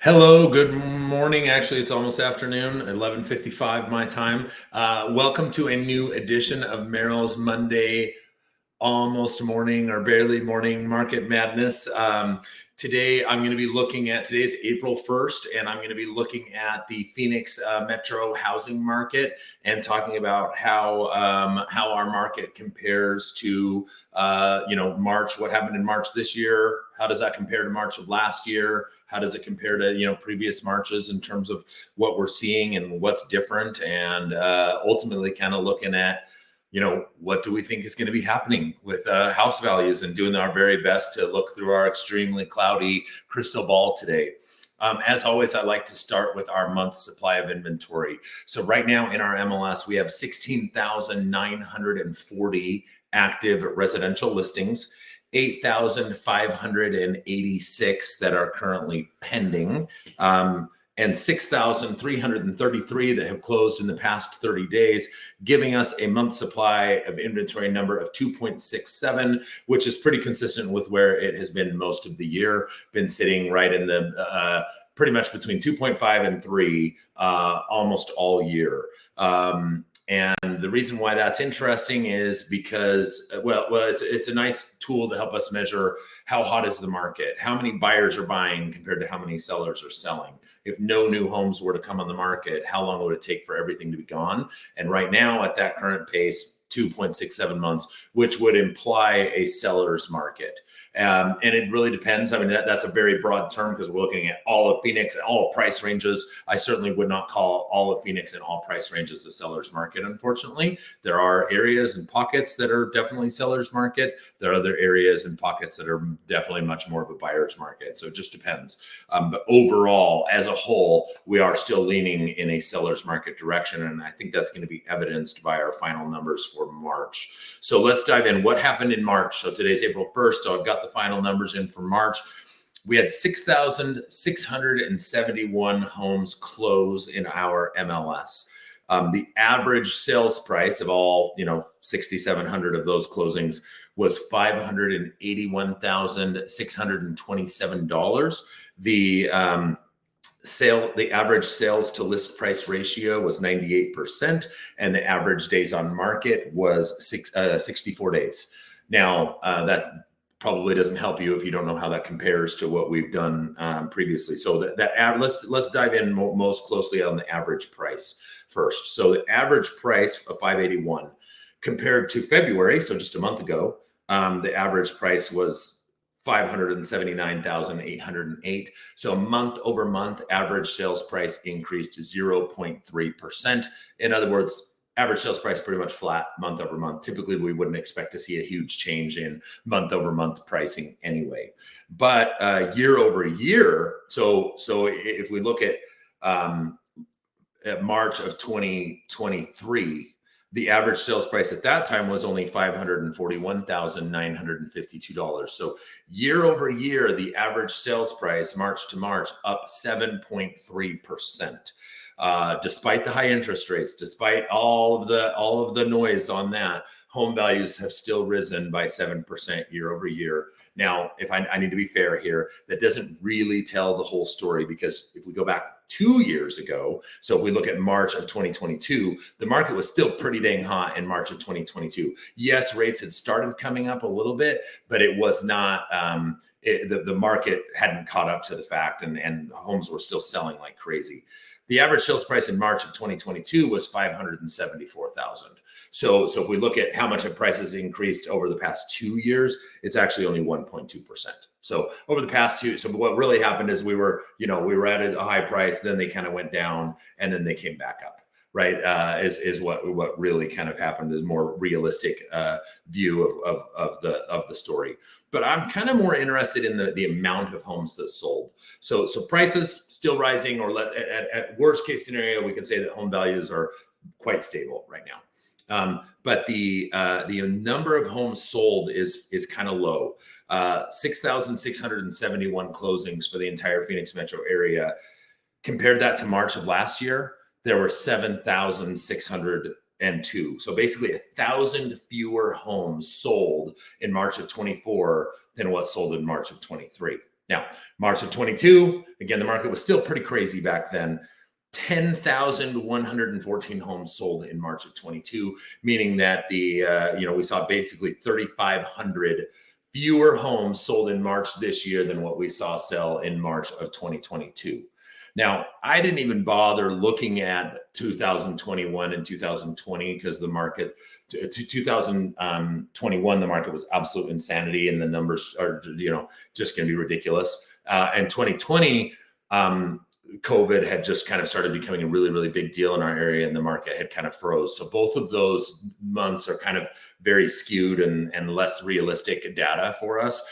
Hello, good morning. Actually, it's almost afternoon, 11:55 my time. Welcome to a new edition of Merrill's Monday almost morning or barely morning market madness. Today, I'm going to be looking at today's April 1st, and I'm going to be looking at the Phoenix metro housing market and talking about how our market compares to March. What happened in March this year? How does that compare to March of last year? How does it compare to previous Marches in terms of what we're seeing and what's different? And ultimately, kind of looking at what do we think is going to be happening with house values and doing our very best to look through our extremely cloudy crystal ball today. As always, I like to start with our month supply of inventory. So right now in our MLS, we have 16,940 active residential listings, 8,586 that are currently pending. And 6,333 that have closed in the past 30 days, giving us a month supply of inventory number of 2.67, which is pretty consistent with where it has been most of the year, been sitting right in the pretty much between 2.5 and 3 almost all year. And the reason why that's interesting is because, it's a nice tool to help us measure how hot is the market, how many buyers are buying compared to how many sellers are selling. If no new homes were to come on the market, how long would it take for everything to be gone? And right now at that current pace, 2.67 months, which would imply a seller's market. And it really depends. I mean, that's a very broad term because we're looking at all of Phoenix and all price ranges. I certainly would not call all of Phoenix and all price ranges a seller's market, unfortunately. There are areas and pockets that are definitely seller's market. There are other areas and pockets that are definitely much more of a buyer's market. So it just depends. But overall, as a whole, we are still leaning in a seller's market direction. And I think that's going to be evidenced by our final numbers for March. So let's dive in. What happened in March? So today's April 1st. So I've got the final numbers in for March. We had 6,671 homes close in our MLS. The average sales price of all, 6,700 of those closings was $581,627. The average sales to list price ratio was 98%, and the average days on market was 64 days. Now, that probably doesn't help you if you don't know how that compares to what we've done previously. So let's dive in most closely on the average price first. So the average price of 581 compared to February, so just a month ago, the average price was $579,808. So month over month, average sales price increased 0.3%. In other words, average sales price pretty much flat month over month. Typically, we wouldn't expect to see a huge change in month over month pricing anyway. But year over year, so if we look at March of 2023, the average sales price at that time was only $541,952. So year over year, the average sales price, March to March, up 7.3%. Despite the high interest rates, despite all of the noise on that, home values have still risen by 7% year over year. Now, if I need to be fair here, that doesn't really tell the whole story, because if we go back 2 years ago, so if we look at March of 2022, the market was still pretty dang hot in March of 2022. Yes, rates had started coming up a little bit, but it was not, the market hadn't caught up to the fact, and homes were still selling like crazy. The average sales price in March of 2022 was $574,000. So if we look at how much of prices increased over the past 2 years, it's actually only 1.2%. So over the past two, so what really happened is we were at a high price, then they kind of went down, and then they came back up. Right, is what really kind of happened, is more realistic view of the story. But I'm kind of more interested in the amount of homes that sold. So prices still rising, or at worst case scenario, we can say that home values are quite stable right now. But the number of homes sold is kind of low. 6,671 closings for the entire Phoenix metro area. Compared that to March of last year, there were 7,602. So basically 1,000 fewer homes sold in March of 24 than what sold in March of 23. Now, March of 22, again, the market was still pretty crazy back then. 10,114 homes sold in March of 22, meaning that we saw basically 3,500 fewer homes sold in March this year than what we saw sell in March of 2022. Now, I didn't even bother looking at 2021 and 2020 because the market, 2021, the market was absolute insanity and the numbers are, just going to be ridiculous. And 2020, COVID had just kind of started becoming a really, really big deal in our area and the market had kind of froze. So both of those months are kind of very skewed and less realistic data for us.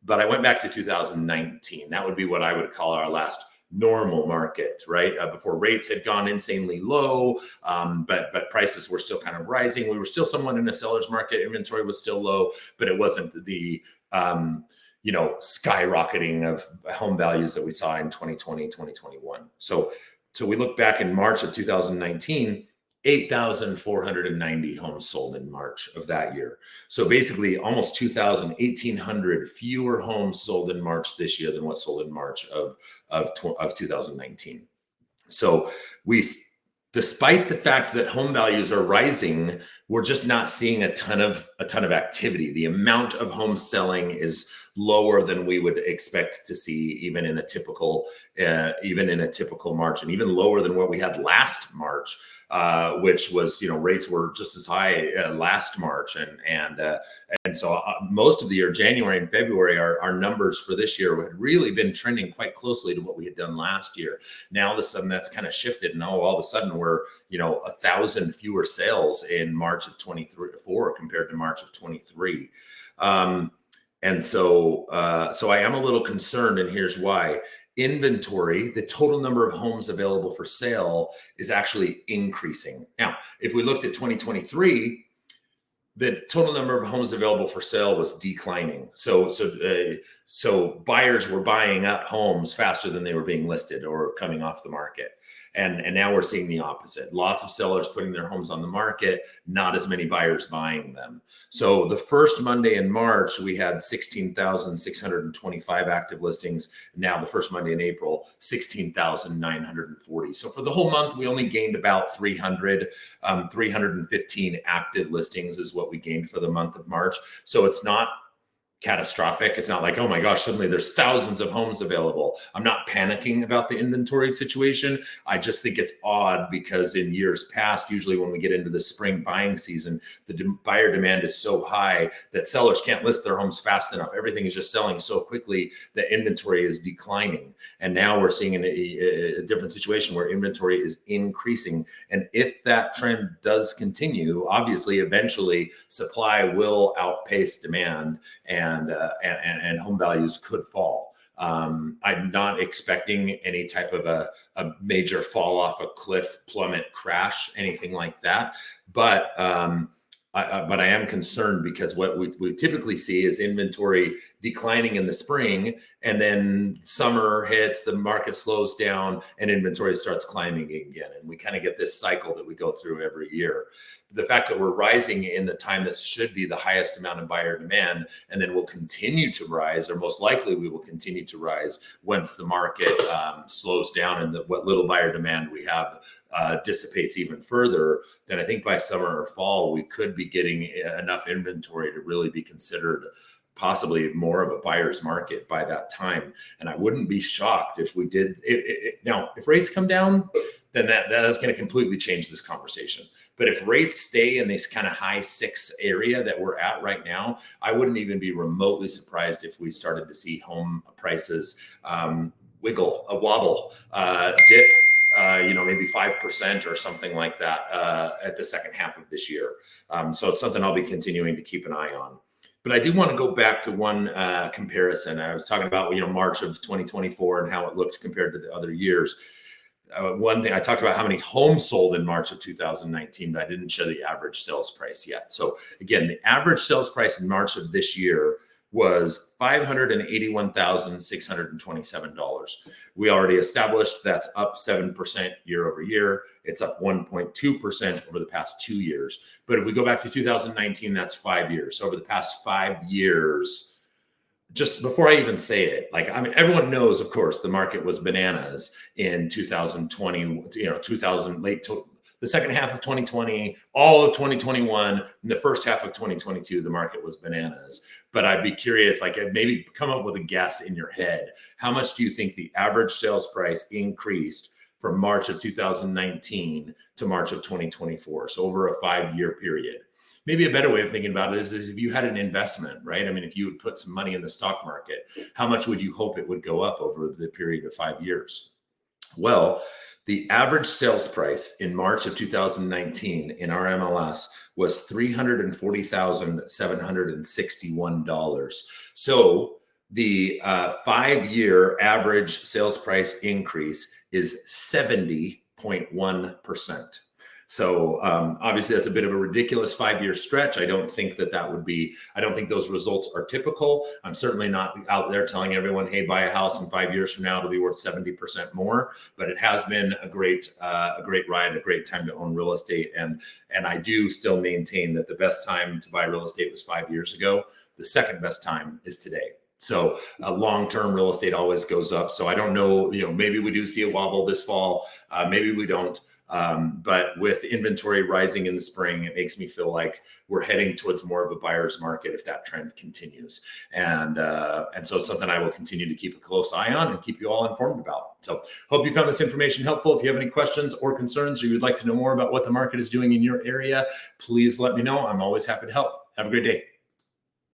But I went back to 2019. That would be what I would call our last normal market, right? Before rates had gone insanely low, but prices were still kind of rising. We were still somewhat in a seller's market. Inventory was still low, but it wasn't the skyrocketing of home values that we saw in 2020, 2021. So we look back in March of 2019, 8,490 homes sold in March of that year. So basically almost 1,800 fewer homes sold in March this year than what sold in March of 2019. So despite the fact that home values are rising, we're just not seeing a ton of activity. The amount of homes selling is lower than we would expect to see even in a typical March, and even lower than what we had last March, which was, rates were just as high last March. And so most of the year, January and February, our numbers for this year had really been trending quite closely to what we had done last year. Now, all of a sudden that's kind of shifted. And all of a sudden we're, 1,000 fewer sales in March of 24 compared to March of 23. And so I am a little concerned, and here's why. Inventory, the total number of homes available for sale, is actually increasing. Now, if we looked at 2023, the total number of homes available for sale was declining. So buyers were buying up homes faster than they were being listed or coming off the market. And now we're seeing the opposite. Lots of sellers putting their homes on the market, not as many buyers buying them. So the first Monday in March, we had 16,625 active listings. Now the first Monday in April, 16,940. So for the whole month, we only gained about 315 active listings is what we gained for the month of March. So it's not catastrophic. It's not like, oh my gosh, suddenly there's thousands of homes available. I'm not panicking about the inventory situation. I just think it's odd because in years past, usually when we get into the spring buying season, the buyer demand is so high that sellers can't list their homes fast enough. Everything is just selling so quickly that inventory is declining. And now we're seeing a different situation where inventory is increasing. And if that trend does continue, obviously, eventually supply will outpace demand and home values could fall. I'm not expecting any type of a major fall off a cliff, plummet, crash, anything like that. But I am concerned because what we typically see is inventory declining in the spring, and then summer hits, the market slows down, and inventory starts climbing again. And we kind of get this cycle that we go through every year. The fact that we're rising in the time that should be the highest amount of buyer demand, and then we'll continue to rise, or most likely we will continue to rise once the market slows down and what little buyer demand we have dissipates even further, then I think by summer or fall, we could be getting enough inventory to really be considered possibly more of a buyer's market by that time. And I wouldn't be shocked if we did. Now, if rates come down, then that is going to completely change this conversation. But if rates stay in this kind of high 6 area that we're at right now, I wouldn't even be remotely surprised if we started to see home prices wobble, dip, maybe 5% or something like that at the second half of this year. So it's something I'll be continuing to keep an eye on. But I do want to go back to one comparison. I was talking about, March of 2024 and how it looked compared to the other years. One thing I talked about how many homes sold in March of 2019, but I didn't show the average sales price yet. So again, the average sales price in March of this year was $581,627. We already established that's up 7% year over year. It's up 1.2% over the past 2 years. But if we go back to 2019, that's 5 years. So over the past 5 years, just before I even say it, like, I mean, everyone knows, of course, the market was bananas in 2020, 2000, the second half of 2020, all of 2021, and the first half of 2022, the market was bananas. But I'd be curious, like, maybe come up with a guess in your head. How much do you think the average sales price increased from March of 2019 to March of 2024? So over a 5-year period. Maybe a better way of thinking about it is if you had an investment, right? I mean, if you would put some money in the stock market, how much would you hope it would go up over the period of 5 years? Well, the average sales price in March of 2019 in our MLS was $340,761. So the 5-year average sales price increase is 70.1%. So obviously that's a bit of a ridiculous 5-year stretch. I don't think that would be, I don't think those results are typical. I'm certainly not out there telling everyone, hey, buy a house and 5 years from now it'll be worth 70% more, but it has been a great ride, a great time to own real estate. And I do still maintain that the best time to buy real estate was 5 years ago. The second best time is today. So long-term real estate always goes up. So I don't know, maybe we do see a wobble this fall. Maybe we don't. But with inventory rising in the spring, it makes me feel like we're heading towards more of a buyer's market if that trend continues. And so it's something I will continue to keep a close eye on and keep you all informed about. So hope you found this information helpful. If you have any questions or concerns, or you'd like to know more about what the market is doing in your area, please let me know. I'm always happy to help. Have a great day.